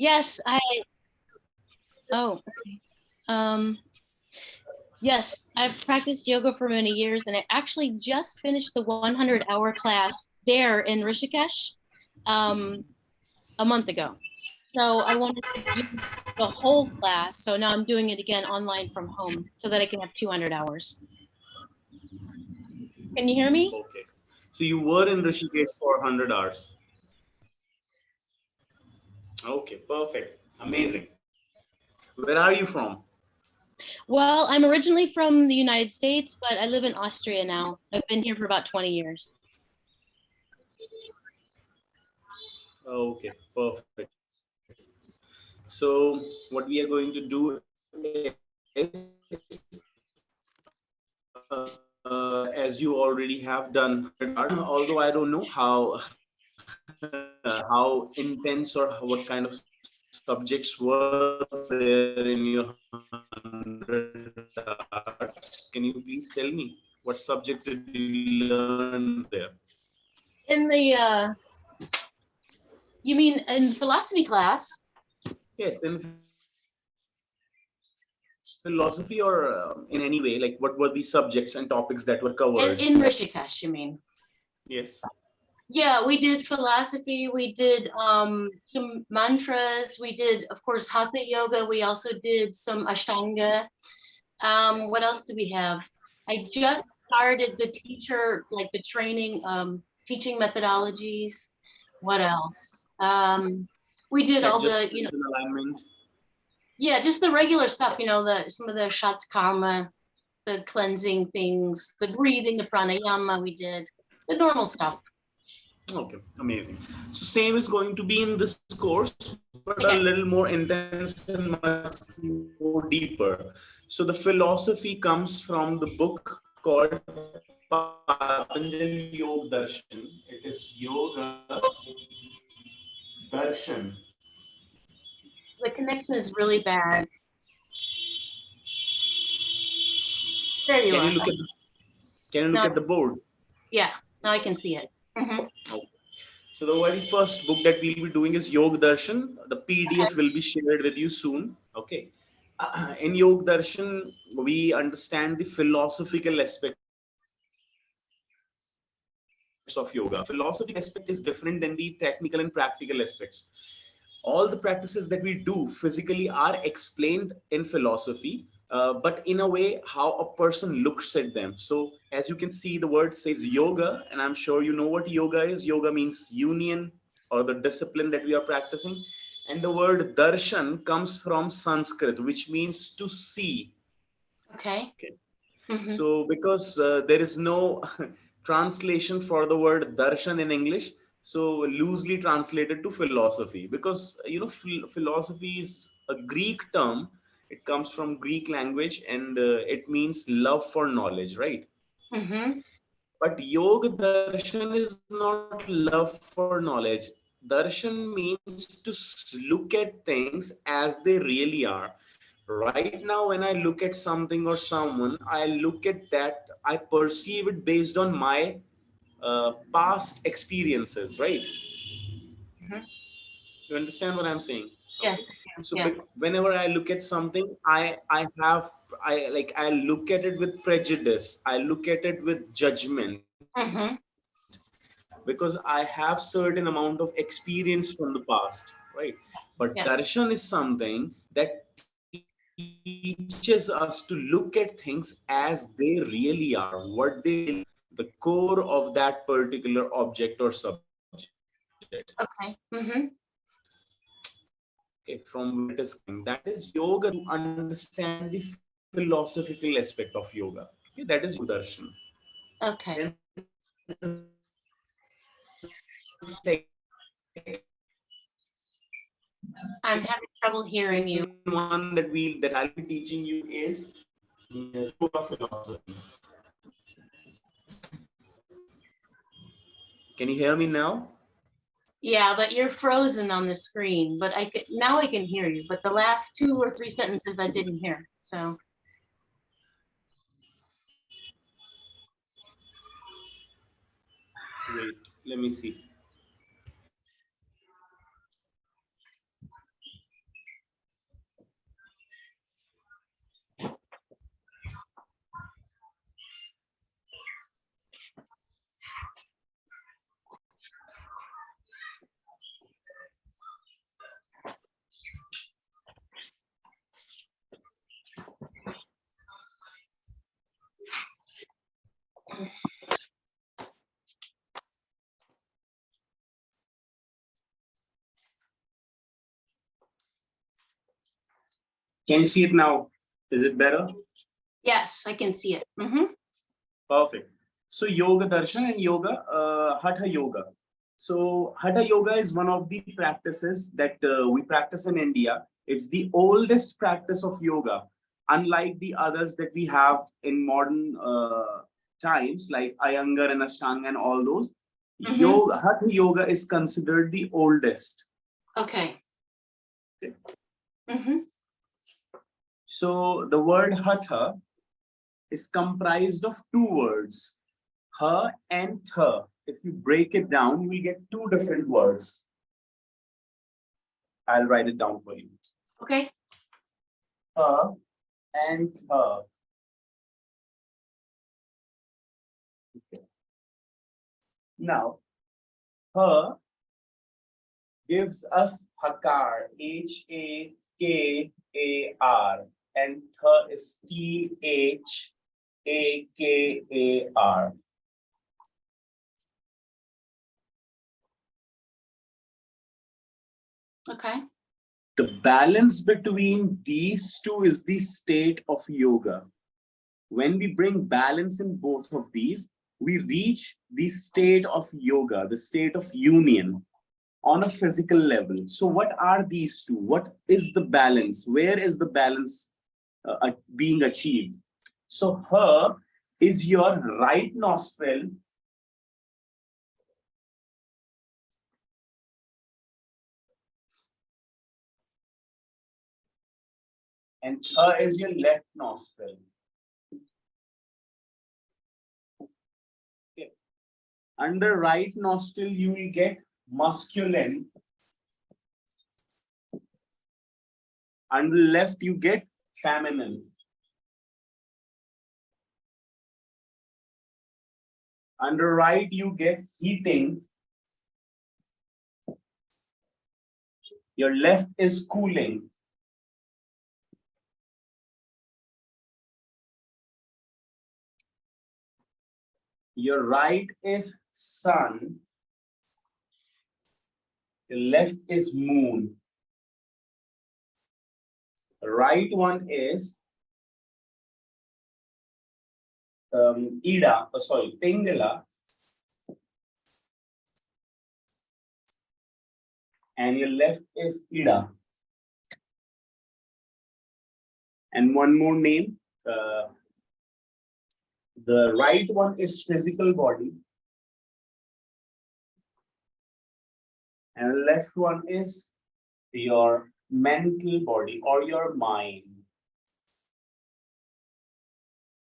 Yes, okay. Um, yes, I've practiced yoga for many years and I actually just finished the 100-hour class there in Rishikesh um, a month ago. So I wanted to do the whole class. So now I'm doing it again online from home so that I can have 200 hours. Can you hear me? Okay. So you were in Rishikesh for 100 hours. Okay, perfect. Amazing. Where are you from? Well, I'm originally from the United States, but I live in Austria now. I've been here for about 20 years. Okay, perfect. So what we are going to do is, as you already have done 100 hours, although I don't know how intense or what kind of subjects were there in your 100 hours. Can you please tell me what subjects did you learn there? In the You mean in philosophy class? Yes, in philosophy or in any way, like what were the subjects and topics that were covered? In Rishikesh, you mean? Yes. Yeah, we did philosophy. We did some mantras. We did, of course, hatha yoga. We also did some ashtanga. What else do we have? I just started the teacher, like the training, teaching methodologies. What else? We did all the, Adjustment and alignment. yeah, just the regular stuff, the some of the shat karma, the cleansing things, the breathing, the pranayama we did, the normal stuff. Okay, amazing. So same is going to be in this course, but a little more Okay. intense and much more deeper. So the philosophy comes from the book called Patanjali Yoga Darshan. It is Yoga Darshan. The connection is really bad. There you Can are. you look at Now, the board? yeah, now I can see it. Mhm. Okay. So the very first book that we'll be doing is Yog Darshan. The PDF will be shared with you soon. Okay. In Yog Darshan, we understand the philosophical aspects of yoga. Philosophical aspect is different than the technical and practical aspects. All the practices that we do physically are explained in philosophy, but in a way how a person looks at them. So as you can see, the word says yoga, and I'm sure you know what yoga is. Yoga means union or the discipline that we are practicing. And the word darshan comes from Sanskrit, which means to see. Okay. Okay. So, Mhm. because there is no translation for the word darshan in English, so loosely translated to philosophy, because philosophy is a Greek term. It comes from Greek language, and it means love for knowledge, right? Mhm. But yoga darshan is not love for knowledge. Darshan means to look at things as they really are. Right now, when I look at something or someone, I look at that, I perceive it based on my past experiences, right? You Mhm. understand what I'm saying? Okay. So Yes. whenever Yeah. I look at something, I look at it with prejudice. I look at it with judgment, because I have Mhm. certain amount of experience from the past, right? But darshan is something that Yeah. teaches us to look at things as they really are, what they really are, the core of that particular object or subject. Okay. Mhm. Okay, from where it is coming. That is yoga darshan, to understand the philosophical aspect of yoga. Okay, that is yoga darshan. Okay. Then the second one that I'm having trouble hearing you. I'll be teaching you is yoga philosophy. Can you hear me now? Yeah, but you're frozen on the screen. But now I can hear you. But the last two or three sentences I didn't hear. So Wait, let me see. Can you see it now? Is it better? Yes, I can see it. Mm-hmm. Perfect. So Yoga Darshan and Yoga, Hatha Yoga. So Hatha Yoga is one of the practices that we practice in India. It's the oldest practice of yoga, unlike the others that we have in modern times, like Iyengar and Ashtanga and all those. Mm-hmm. Hatha Yoga is considered the oldest. Okay. Okay. Mm-hmm. So the word Hatha is comprised of two words, ha and tha. If you break it down, you will get two different words. I'll write it down for you. Okay. Ha and tha. Okay. Now, ha gives us hakar, Hakar, and tha is Thakar. Okay. The balance between these two is the state of yoga. When we bring balance in both of these, we reach the state of yoga, the state of union on a physical level. So, what are these two? What is the balance? Where is the balance being achieved? So, her is your right nostril. And her is your left nostril. Okay. Under right nostril, you will get masculine. Under left, you get feminine. Under right, you get heating. Your left is cooling. Your right is sun. The left is moon. The right one is Pingala. And your left is Ida. And one more name. The right one is physical body. And the left one is your mental body or your mind.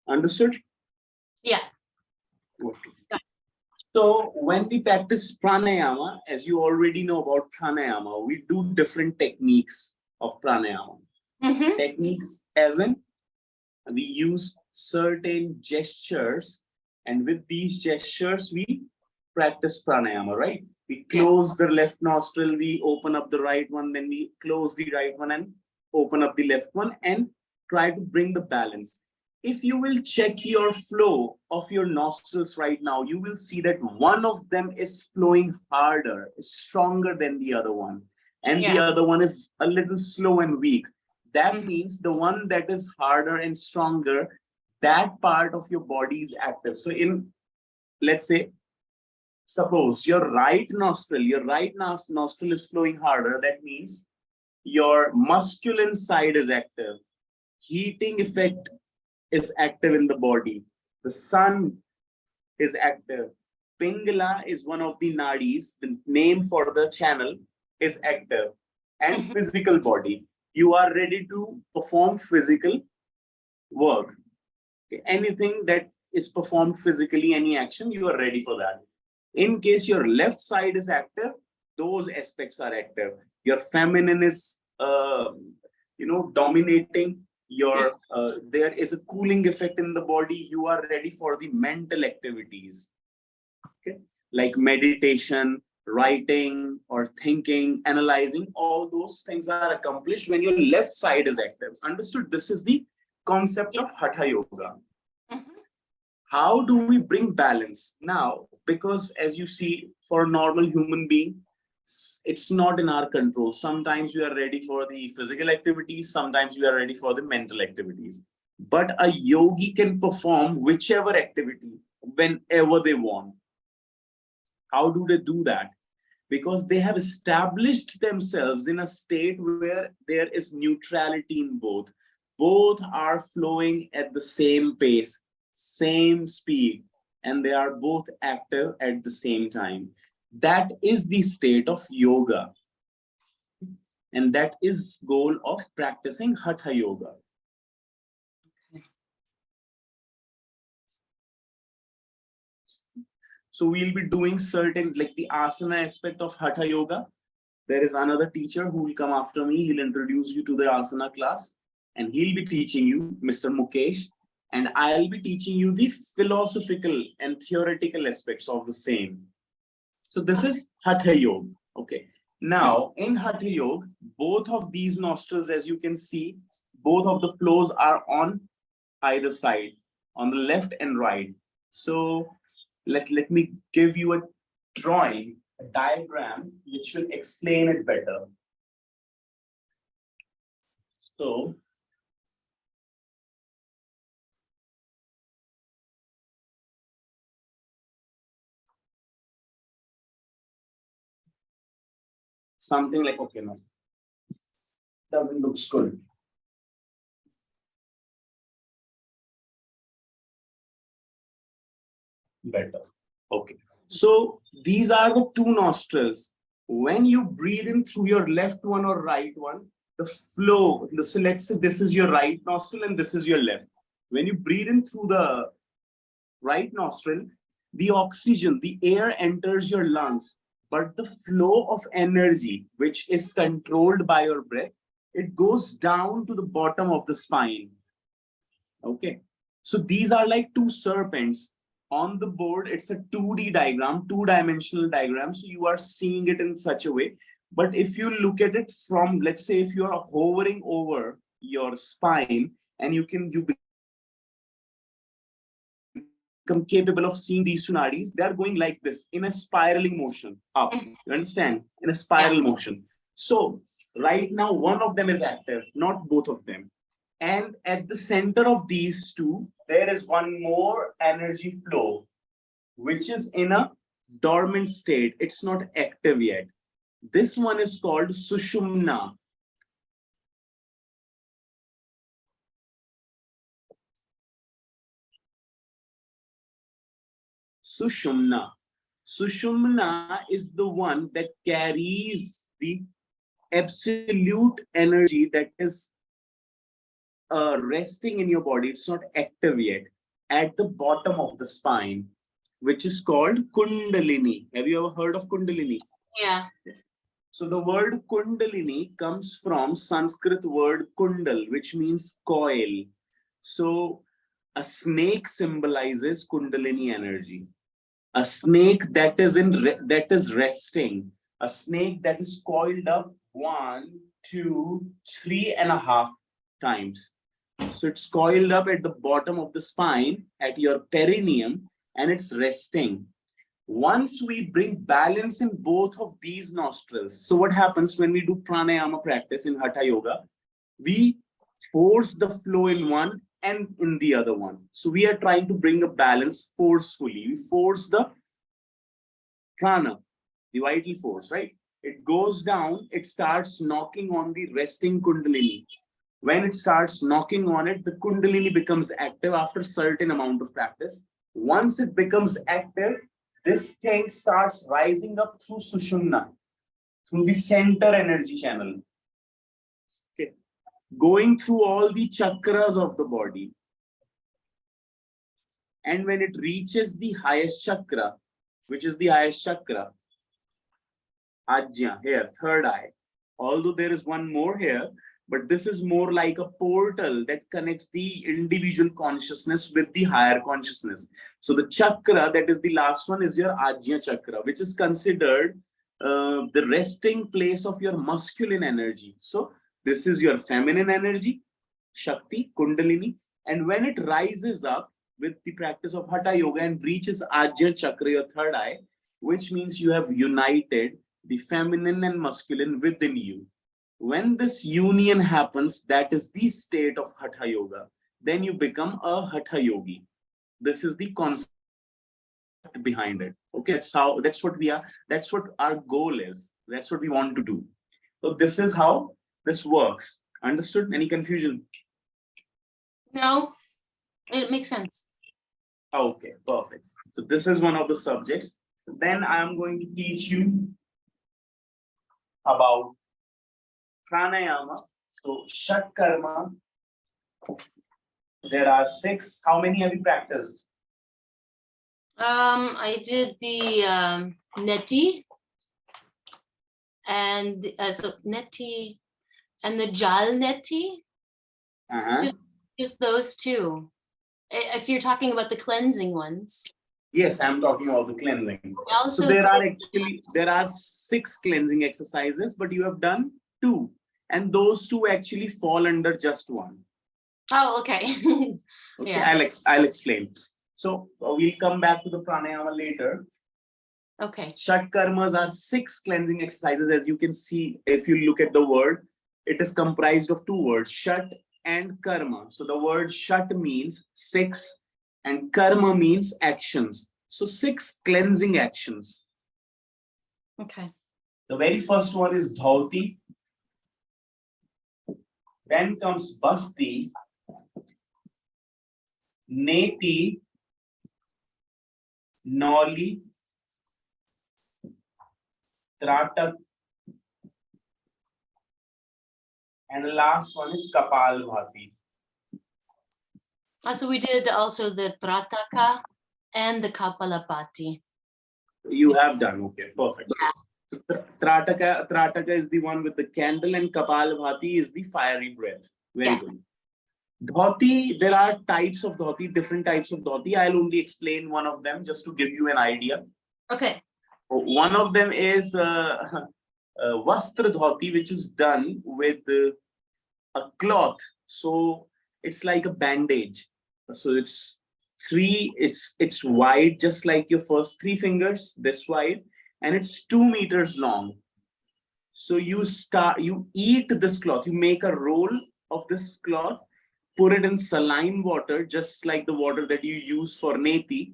Understood? Yeah. Okay. So when we practice pranayama, as you already know about pranayama, we do different techniques of pranayama. Mm-hmm. Techniques as in we use certain gestures, and with these gestures we practice pranayama, right? We close the left nostril, we open up the right one, then we close the right one and open up the left one and try to bring the balance. If you will check your flow of your nostrils right now, you will see that one of them is flowing harder, stronger than the other one, and the other one is a little slow and weak. That means the one that is harder and stronger, that part of your body is active. So let's say, suppose your right nostril is flowing harder. That means your masculine side is active. Heating effect is active in the body. The sun is active. Pingala is one of the nadis. The name for the channel is active. And physical body. You are ready to perform physical work. Okay. Anything that is performed physically, any action, you are ready for that. In case your left side is active, those aspects are active. Your feminine is, dominating. There is a cooling effect in the body. You are ready for the mental activities, okay, like meditation, writing, or thinking, analyzing. All those things are accomplished when your left side is active. Understood? This is the concept of Hatha Yoga. How do we bring balance? Now, because as you see, for a normal human being, It's not in our control. Sometimes we are ready for the physical activities, sometimes we are ready for the mental activities. But a yogi can perform whichever activity whenever they want. How do they do that? Because they have established themselves in a state where there is neutrality in both. Both are flowing at the same pace, same speed, and they are both active at the same time. That is the state of yoga. And that is goal of practicing Hatha Yoga. So we'll be doing certain, like the asana aspect of Hatha Yoga. There is another teacher who will come after me. He'll introduce you to the asana class and he'll be teaching you, Mr. Mukesh. And I'll be teaching you the philosophical and theoretical aspects of the same. So this is Hatha Yoga. Okay. Now in Hatha Yoga, both of these nostrils, as you can see, both of the flows are on either side, on the left and right. So let me give you a drawing, a diagram, which will explain it better. So something like, okay, no, doesn't look good. Better. Okay. So these are the two nostrils. When you breathe in through your left one or right one, the flow, so let's say this is your right nostril and this is your left. When you breathe in through the right nostril, the oxygen, the air enters your lungs, but the flow of energy, which is controlled by your breath, it goes down to the bottom of the spine. Okay. So these are like two serpents. On the board, it's a 2D diagram, two-dimensional diagram. So you are seeing it in such a way. But if you look at it from, let's say, if you are hovering over your spine and you become capable of seeing these two nadis, they are going like this in a spiraling motion up. You understand? In a spiral motion. So right now, one of them is active, not both of them. And at the center of these two, there is one more energy flow, which is in a dormant state. It's not active yet. This one is called Sushumna. Sushumna. Sushumna is the one that carries the absolute energy that is resting in your body. It's not active yet. At the bottom of the spine, which is called Kundalini. Have you ever heard of Kundalini? Yeah. So the word Kundalini comes from Sanskrit word Kundal, which means coil. So a snake symbolizes Kundalini energy. A snake that is resting. A snake that is coiled up 1, 2, 3.5 times. So it's coiled up at the bottom of the spine at your perineum and it's resting. Once we bring balance in both of these nostrils, so what happens when we do pranayama practice in Hatha Yoga? We force the flow in one and in the other one. So we are trying to bring a balance forcefully. We force the prana, the vital force, right? It goes down, it starts knocking on the resting Kundalini. When it starts knocking on it, the Kundalini becomes active after a certain amount of practice. Once it becomes active, this thing starts rising up through Sushumna, through the center energy channel. Okay. Going through all the chakras of the body. And when it reaches the highest chakra, which is the highest chakra, Ajna, here, third eye. Although there is one more here, but this is more like a portal that connects the individual consciousness with the higher consciousness. So the chakra, that is the last one, is your Ajna chakra, which is considered the resting place of your masculine energy. So this is your feminine energy, Shakti, Kundalini. And when it rises up with the practice of Hatha Yoga and reaches Ajna chakra, your third eye, which means you have united the feminine and masculine within you. When this union happens, that is the state of Hatha Yoga. Then you become a Hatha Yogi. This is the concept behind it. Okay, that's what we are, that's what our goal is. That's what we want to do. So this is how this works. Understood? Any confusion? No, it makes sense. Okay, perfect. So this is one of the subjects. Then I am going to teach you about pranayama. So Shat Karma. There are 6. How many have you practiced? I did the neti and so neti and the jal neti. Just those 2. If you're talking about the cleansing ones. Yes, I'm talking about the cleansing. Also, so there are 6 cleansing exercises, but you have done 2, and those 2 actually fall under just one. Oh, okay. Okay, yeah. I'll explain. So we'll come back to the pranayama later. Okay. Shat karmas are 6 cleansing exercises. As you can see, if you look at the word, it is comprised of 2 words, Shat and karma. So the word Shat means 6 and karma means actions. So 6 cleansing actions. Okay. The very first one is dhauti. Then comes basti, neti, noli, tratak, and the last one is kapal bhati. So we did also the trataka and the kapalapati. You have done, okay, perfect. Yeah. So Trataka is the one with the candle, and Kapal Bhati is the fiery breath. Very good. Dhoti, there are types of dhoti, different types of dhoti. I'll only explain one of them just to give you an idea. Okay. One of them is Vastra dhoti, which is done with a cloth. So it's like a bandage. So it's wide, just like your first 3 fingers, this wide, and it's 2 meters long. So you eat this cloth, you make a roll of this cloth, put it in saline water, just like the water that you use for neti,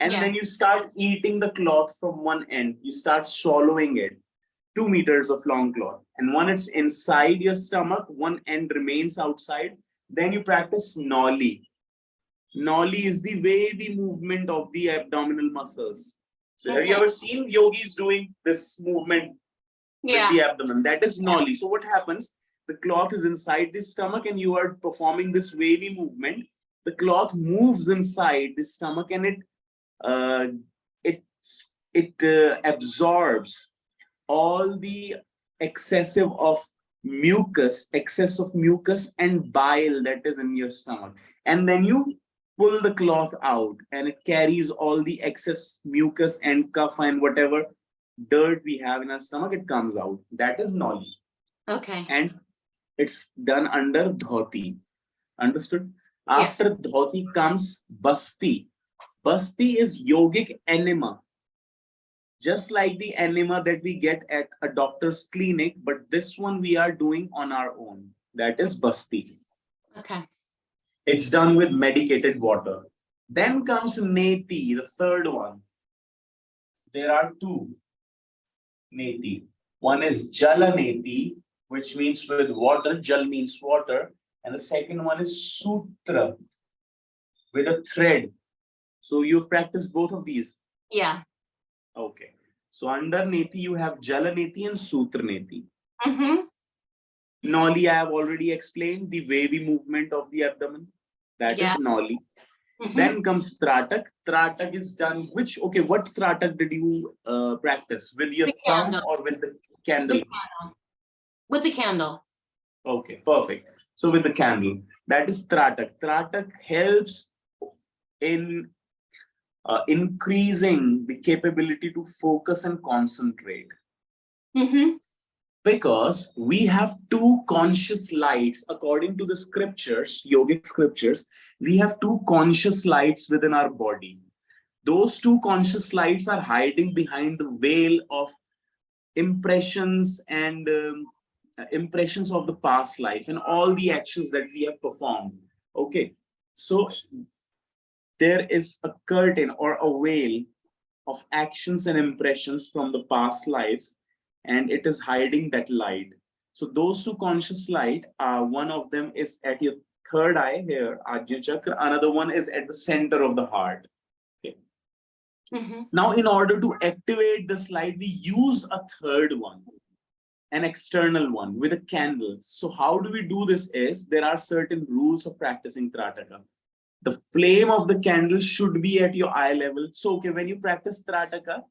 and then you start eating the cloth from one end. You start swallowing it. 2 meters of long cloth, and when it's inside your stomach, one end remains outside. Then you practice noli. Noli is the wavy movement of the abdominal muscles. So have you ever seen yogis doing this movement with the abdomen? That is noli. So what happens? The cloth is inside the stomach and you are performing this wavy movement. The cloth moves inside the stomach and it absorbs all the excess of mucus and bile that is in your stomach. And then you pull the cloth out and it carries all the excess mucus and cough and whatever dirt we have in our stomach, it comes out. That is noli. Okay. And it's done under dhoti. Understood? After dhoti comes basti. Basti is yogic enema. Just like the enema that we get at a doctor's clinic, but this one we are doing on our own. That is basti. Okay. It's done with medicated water. Then comes neti, the third one. There are 2 neti. One is jala neti, which means with water. Jal means water. And the second one is sutra, with a thread. So you've practiced both of these? Yeah. Okay. So under neti, you have jala neti and sutra neti. Noli, I have already explained, the wavy movement of the abdomen. That is noli. Then comes tratak. Tratak is done what tratak did you practice? With your thumb or with the candle? With the candle. Okay, perfect. So with the candle, that is tratak. Tratak helps in increasing the capability to focus and concentrate. Because we have 2 conscious lights, according to the scriptures, yogic scriptures, we have 2 conscious lights within our body. Those 2 conscious lights are hiding behind the veil of impressions and impressions of the past life and all the actions that we have performed. Okay, so there is a curtain or a veil of actions and impressions from the past lives, and it is hiding that light. So those two conscious light, one of them is at your third eye here, Ajna Chakra, another one is at the center of the heart. Okay. Now, in order to activate this light, we use a third one, an external one with a candle. So how do we do this is, there are certain rules of practicing Trataka. The flame of the candle should be at your eye level. So, okay, when you practice Trataka,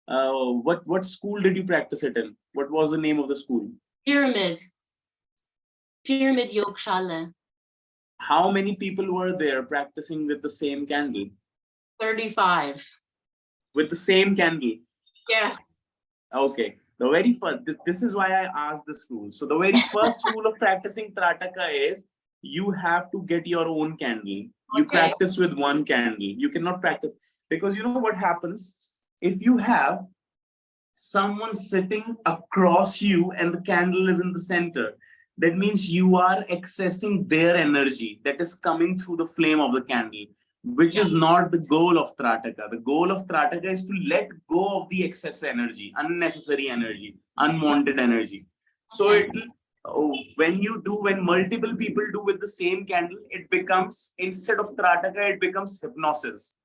what school did you practice it in? What was the name of the school? Pyramid Yogshala. How many people were there practicing with the same candle? 35. With the same candle? Yes. Okay. The very first, this is why I asked this rule. So the very first rule of practicing Trataka is, you have to get your own candle. You practice with one candle. You cannot practice, because you know what happens? If you have someone sitting across you and the candle is in the center, that means you are accessing their energy that is coming through the flame of the candle, which is not the goal of Trataka. The goal of Trataka is to let go of the excess energy, unnecessary energy, unwanted energy. So when multiple people do with the same candle, it becomes, instead of Trataka, it becomes hypnosis.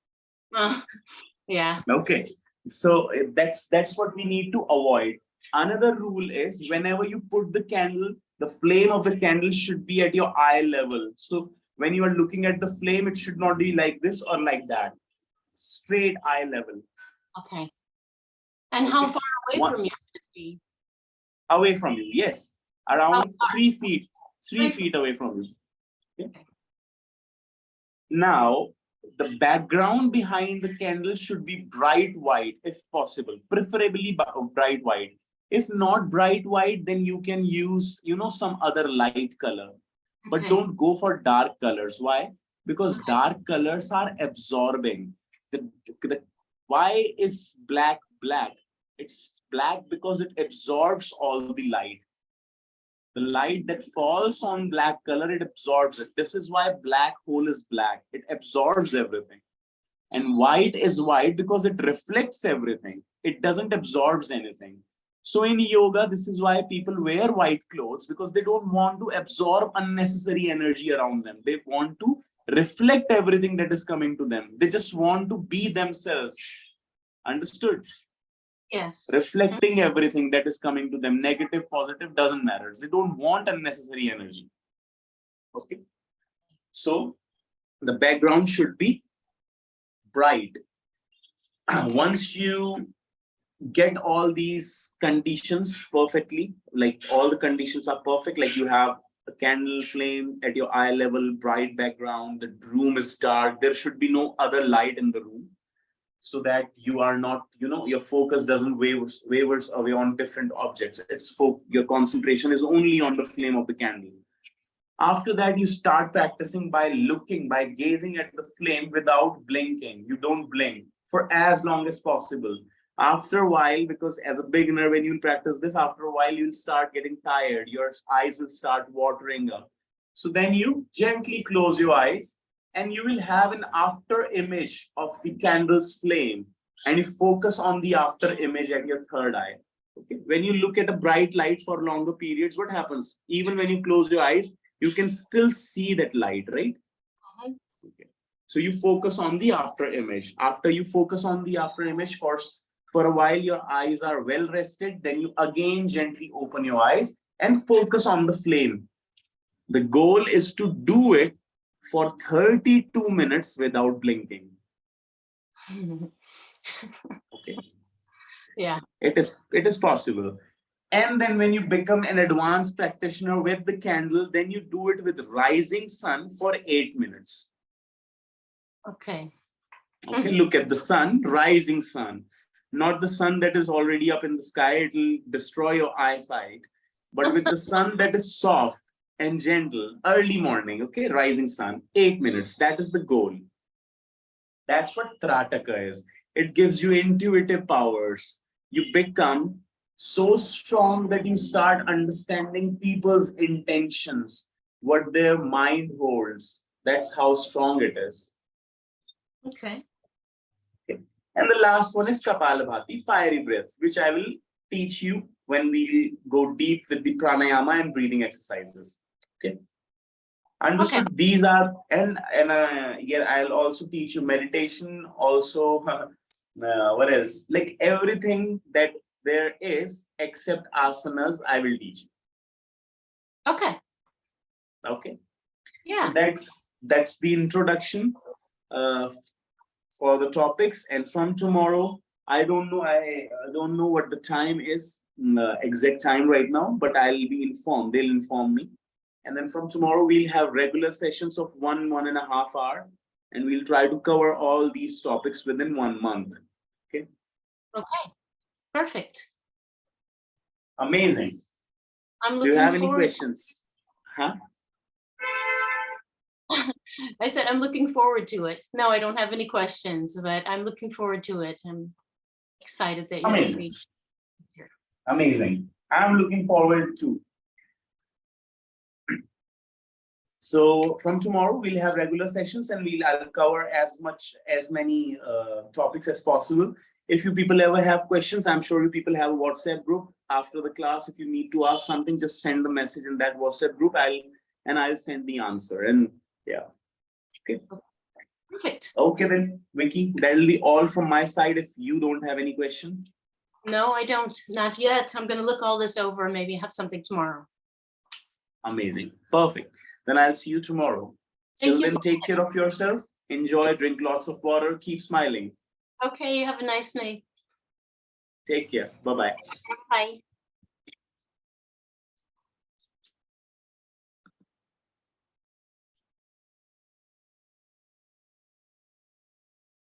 Yeah. Okay. So that's what we need to avoid. Another rule is, whenever you put the candle, the flame of the candle should be at your eye level. So when you are looking at the flame, it should not be like this or like that. Straight eye level. Okay. And how far away from you should it be? Away from you, yes. Around 3 feet. 3 feet away from you. Okay. Now, the background behind the candle should be bright white, if possible, preferably bright white. If not bright white, then you can use, some other light color. But don't go for dark colors. Why? Because dark colors are absorbing. Why is black black? It's black because it absorbs all the light. The light that falls on black color, it absorbs it. This is why black hole is black. It absorbs everything. And white is white because it reflects everything. It doesn't absorb anything. So in yoga, this is why people wear white clothes, because they don't want to absorb unnecessary energy around them. They want to reflect everything that is coming to them. They just want to be themselves. Understood? Yes. Reflecting everything that is coming to them, negative, positive, doesn't matter. They don't want unnecessary energy. Okay. So the background should be bright. Once you get all these conditions perfectly, like all the conditions are perfect, like you have a candle flame at your eye level, bright background, the room is dark, there should be no other light in the room, so that you are not, your focus doesn't wavers away on different objects. Your concentration is only on the flame of the candle. After that, you start practicing by gazing at the flame without blinking. You don't blink for as long as possible. After a while, because as a beginner, when you practice this, after a while, you'll start getting tired. Your eyes will start watering up. So then you gently close your eyes, and you will have an after image of the candle's flame. And you focus on the after image at your third eye. Okay. When you look at a bright light for longer periods, what happens? Even when you close your eyes, you can still see that light, right? Okay. So you focus on the after image. After you focus on the after image for a while, your eyes are well rested. Then you again gently open your eyes and focus on the flame. The goal is to do it for 32 minutes without blinking. Okay. Yeah. It is possible. And then when you become an advanced practitioner with the candle, then you do it with rising sun for 8 minutes. Okay. Okay, look at the sun, rising sun. Not the sun that is already up in the sky, it will destroy your eyesight. But with the sun that is soft and gentle, early morning, okay, rising sun, 8 minutes. That is the goal. That's what Trataka is. It gives you intuitive powers. You become So strong that you start understanding people's intentions, what their mind holds. That's how strong it is. Okay. Okay. And the last one is Kapalabhati, fiery breath, which I will teach you when we go deep with the pranayama and breathing exercises. Okay. Understood. Okay. These are, and yeah, I'll also teach you meditation. Also, what else? Like everything that there is except asanas, I will teach you. Okay. Okay. Yeah. So that's the introduction uh, for the topics. And from tomorrow, I don't know. I don't know what the time is, exact time right now, but I'll be informed. They'll inform me. And then from tomorrow, we'll have regular sessions of 1.5 hours, and we'll try to cover all these topics within 1 month. Okay. Okay. Perfect. Amazing. I'm Do you looking have any forward. questions? Huh? I said I'm looking forward to it. No, I don't have any questions, but I'm looking forward to it. I'm excited that you're going to Amazing. be here. Amazing. I'm looking forward to. So from tomorrow we'll have regular sessions, and I'll cover as many topics as possible. If you people ever have questions, I'm sure you people have a WhatsApp group. After the class, if you need to ask something, just send the message in that WhatsApp group. I'll send the answer. And yeah. Okay. Perfect. Okay then, Vicky, that'll be all from my side if you don't have any question. No, I don't. Not yet. I'm going to look all this over and maybe have something tomorrow. Amazing. Perfect. Then I'll see you tomorrow. Thank Till you. then, take care of yourself. Enjoy, drink lots of water, keep smiling. Okay, you have a nice night. Take care. Bye-bye. Bye.